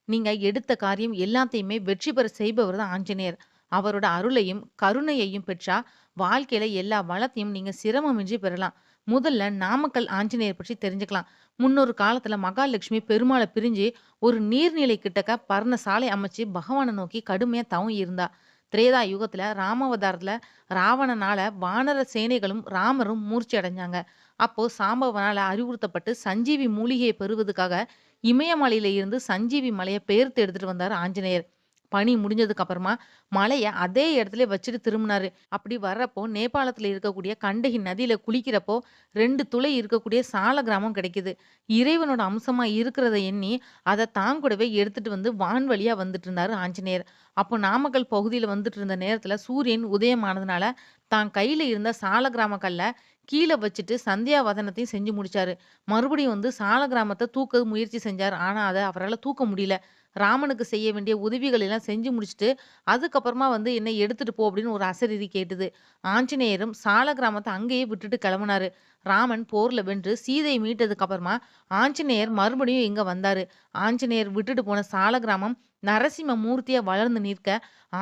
நீங்க எடுத்த காரியம் எல்லாத்தையுமே வெற்றி பெற செய்பவர் தான் ஆஞ்சநேயர். அவரோட அருளையும், கருணையையும் பெற்றா, வாழ்க்கையில எல்லா வளத்தையும் நீங்க சிரமமின்றி பெறலாம். முதல்ல நாமக்கல் ஆஞ்சநேயர் பற்றி தெரிஞ்சுக்கலாம். முன்னொரு காலத்துல மகாலட்சுமி பெருமாள பிரிஞ்சு ஒரு நீர்நிலை கிட்டக்க பர்ணசாலை அமைச்சு பகவான நோக்கி கடுமையா தவம் இருந்தா. திரேதா யுகத்துல ராமாவதாரத்துல ராவணனால வானர சேனைகளும் ராமரும் மூர்ச்சை அடைஞ்சாங்க. அப்போ சாம்பவனால அறிவுறுத்தப்பட்டு சஞ்சீவி மூலிகையை பெறுவதற்காக இமயமலையில இருந்து சஞ்சீவி மலைய பெயர்த்து எடுத்துட்டு வந்தாரு ஆஞ்சநேயர். பணி முடிஞ்சதுக்கு அப்புறமா மலைய அதே இடத்துலயே வச்சுட்டு திரும்புனாரு. அப்படி வர்றப்போ நேபாளத்துல இருக்கக்கூடிய கண்டகி நதியில குளிக்கிறப்போ 2 துளை இருக்கக்கூடிய சால கிராமம் கிடைக்குது. இறைவனோட அம்சமா இருக்கிறத எண்ணி அத தான் கூடவே எடுத்துட்டு வந்து வான்வழியா வந்துட்டு இருந்தாரு ஆஞ்சநேயர். அப்போ நாமக்கல் பகுதியில வந்துட்டு இருந்த நேரத்துல சூரியன் உதயமானதுனால தான் கையில இருந்த சால கிராம கல்ல கீழ வச்சுட்டு சந்தியாவதனத்தையும் செஞ்சு முடிச்சாரு. மறுபடியும் வந்து சால கிராமத்த தூக்க முயற்சி செஞ்சாரு. ஆனா அத அவரால தூக்க முடியல. ராமனுக்கு செய்ய வேண்டிய உதவிகள் எல்லாம் செஞ்சு முடிச்சுட்டு, அதுக்கப்புறமா வந்து "என்ன எடுத்துட்டு போ" அப்படின்னு ஒரு அசரீரி கேட்டது. ஆஞ்சநேயரும் சால கிராமத்த அங்கேயே விட்டுட்டு கிளம்புனாரு. ராமன் போர்ல வென்று சீதையை மீட்டதுக்கு அப்புறமா ஆஞ்சநேயர் மறுபடியும் இங்க வந்தாரு. ஆஞ்சநேயர் விட்டுட்டு போன சால கிராமம் நரசிம்ம மூர்த்தியா வளர்ந்து நிற்க,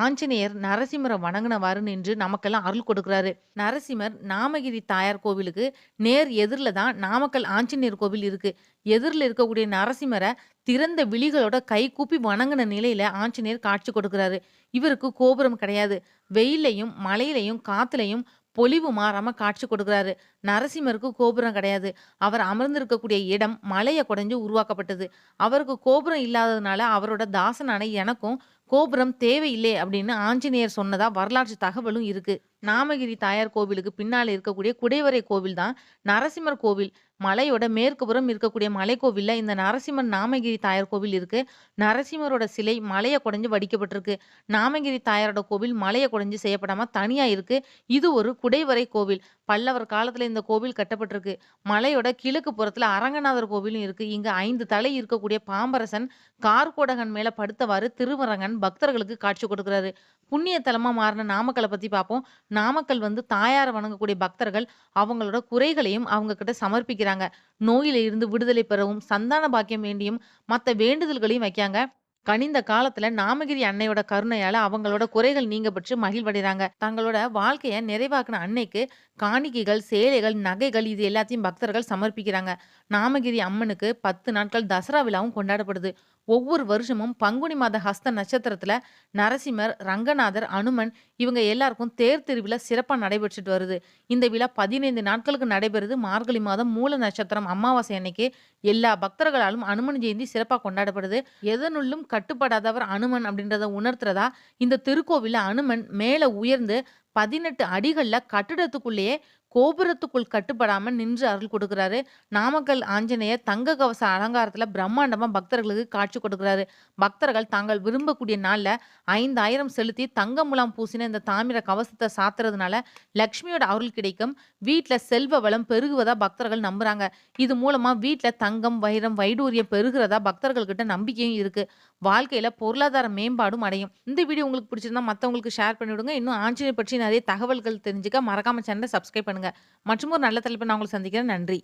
ஆஞ்சநேயர் நரசிம்மர வணங்குனவாறு நின்று நமக்கெல்லாம் அருள் கொடுக்குறாரு. நரசிம்மர் நாமகிரி தாயார் கோவிலுக்கு நேர் எதிர்ல தான் நாமக்கல் ஆஞ்சநேயர் கோவில் இருக்கு. எதிர்ல இருக்கக்கூடிய நரசிம்மர திறந்த விழிகளோட கைகூப்பி வணங்குன நிலையில ஆஞ்சநேயர் காட்சி கொடுக்கிறாரு. இவருக்கு கோபுரம் கிடையாது. வெயில்லயும், மழையிலயும், காத்துலயும் பொலிவு மாறாம காட்சி கொடுக்கிறாரு. நரசிம்மருக்கு கோபுரம் கிடையாது. அவர் அமர்ந்திருக்கக்கூடிய இடம் மலைய குடைஞ்சு உருவாக்கப்பட்டது. அவருக்கு கோபுரம் இல்லாததுனால அவரோட தாசனான எனக்கும் கோபுரம் தேவையில்லை அப்படின்னு ஆஞ்சநேயர் சொன்னதா வரலாற்று தகவலும் இருக்கு. நாமகிரி தாயார் கோவிலுக்கு பின்னால இருக்கக்கூடிய குடைவரை கோவில் தான் நரசிம்மர் கோவில். மலையோட மேற்கு புறம் இருக்கக்கூடிய மலைக்கோவில்ல இந்த நரசிம்மர் நாமகிரி தாயார் கோவில் இருக்கு. நரசிம்மரோட சிலை மலைய குடைஞ்சு வடிக்கப்பட்டிருக்கு. நாமகிரி தாயாரோட கோவில் மலைய குடைஞ்சு செய்யப்படாம தனியா இருக்கு. இது ஒரு குடைவரை கோவில். பல்லவர் காலத்துல இந்த கோவில் கட்டப்பட்டிருக்கு. மலையோட கிழக்கு புறத்துல அரங்கநாதர் கோவிலும் இருக்கு. இங்க 5 தலை இருக்கக்கூடிய பாம்பரசன் கார்கோடகன் மேல படுத்தவாறு திருவரங்கன் பக்தர்களுக்கு காட்சி கொடுக்கிறாரு. புண்ணிய தலமா மாறின நாமக்கல்ல பத்தி பார்ப்போம். நாமக்கல் வந்து தாயார வணங்கக்கூடிய பக்தர்கள் அவங்களோட குறைகளையும் அவங்க கிட்ட சமர்ப்பிக்கிறாங்க. நோயில இருந்து விடுதலை பெறவும், சந்தான பாக்கியம் வேண்டியும் மத்த வேண்டுதல்களையும் வைக்காங்க. கனிந்த காலத்துல நாமகிரி அன்னையோட கருணையால அவங்களோட குறைகள் நீங்க பெற்று மகிழ்வடைறாங்க. தங்களோட வாழ்க்கைய நிறைவாக்குன அன்னைக்கு காணிக்கைகள், சேலைகள், நகைகள் இது எல்லாத்தையும் பக்தர்கள் சமர்ப்பிக்கிறாங்க. நாமகிரி அம்மனுக்கு 10 நாட்கள் தசரா விழாவும் கொண்டாடப்படுது. ஒவ்வொரு வருஷமும் பங்குனி மாத ஹஸ்த நட்சத்திரத்துல நரசிம்மர், ரங்கநாதர், அனுமன் இவங்க எல்லாருக்கும் தேர் திருவிழா சிறப்பா நடைபெற்றுட்டு வருது. இந்த விழா 15 நாட்களுக்கு நடைபெறுது. மார்கழி மாதம் மூல நட்சத்திரம் அமாவாசை அன்னைக்கு எல்லா பக்தர்களாலும் அனுமன் ஜெயந்தி சிறப்பா கொண்டாடப்படுது. எதனுள்ளும் கட்டுப்படாதவர் அனுமன் அப்படின்றத உணர்த்துறதா இந்த திருக்கோவில்ல அனுமன் மேல உயர்ந்து 18 அடிகள்ல கட்டிடத்துக்குள்ளேயே கோபுரத்துக்குள் கட்டுப்படாம நின்று அருள் கொடுக்கிறாரு. நாமக்கல் ஆஞ்சநேயர் தங்க கவச அலங்காரத்துல பிரம்மாண்டமா பக்தர்களுக்கு காட்சி கொடுக்கிறாரு. பக்தர்கள் தாங்கள் விரும்பக்கூடிய நாள்ல 5,000 செலுத்தி தங்க முலாம் பூசின இந்த தாமிர கவசத்தை சாத்துறதுனால லக்ஷ்மியோட அருள் கிடைக்கும். வீட்ல செல்வ வளம் பெருகுவதா பக்தர்கள் நம்புறாங்க. இது மூலமா வீட்ல தங்கம், வைரம், வைடூரியம் பெருகுறதா பக்தர்கள் கிட்ட நம்பிக்கையும் இருக்கு. வாழ்க்கையில பொருளாதார மேம்பாடும் அடையும். இந்த வீடியோ உங்களுக்கு பிடிச்சிருந்தா மத்தவங்களுக்கு ஷேர் பண்ணி விடுங்க. இன்னும் ஆஞ்சநேயர் பற்றி நிறைய தகவல்கள் தெரிஞ்சுக்க மறக்காம சேனலை சப்ஸ்கிரைப் பண்ணுங்க. மற்றும் ஒரு நல்ல தலைப்பை நான் உங்களை சந்திக்கிறேன். நன்றி.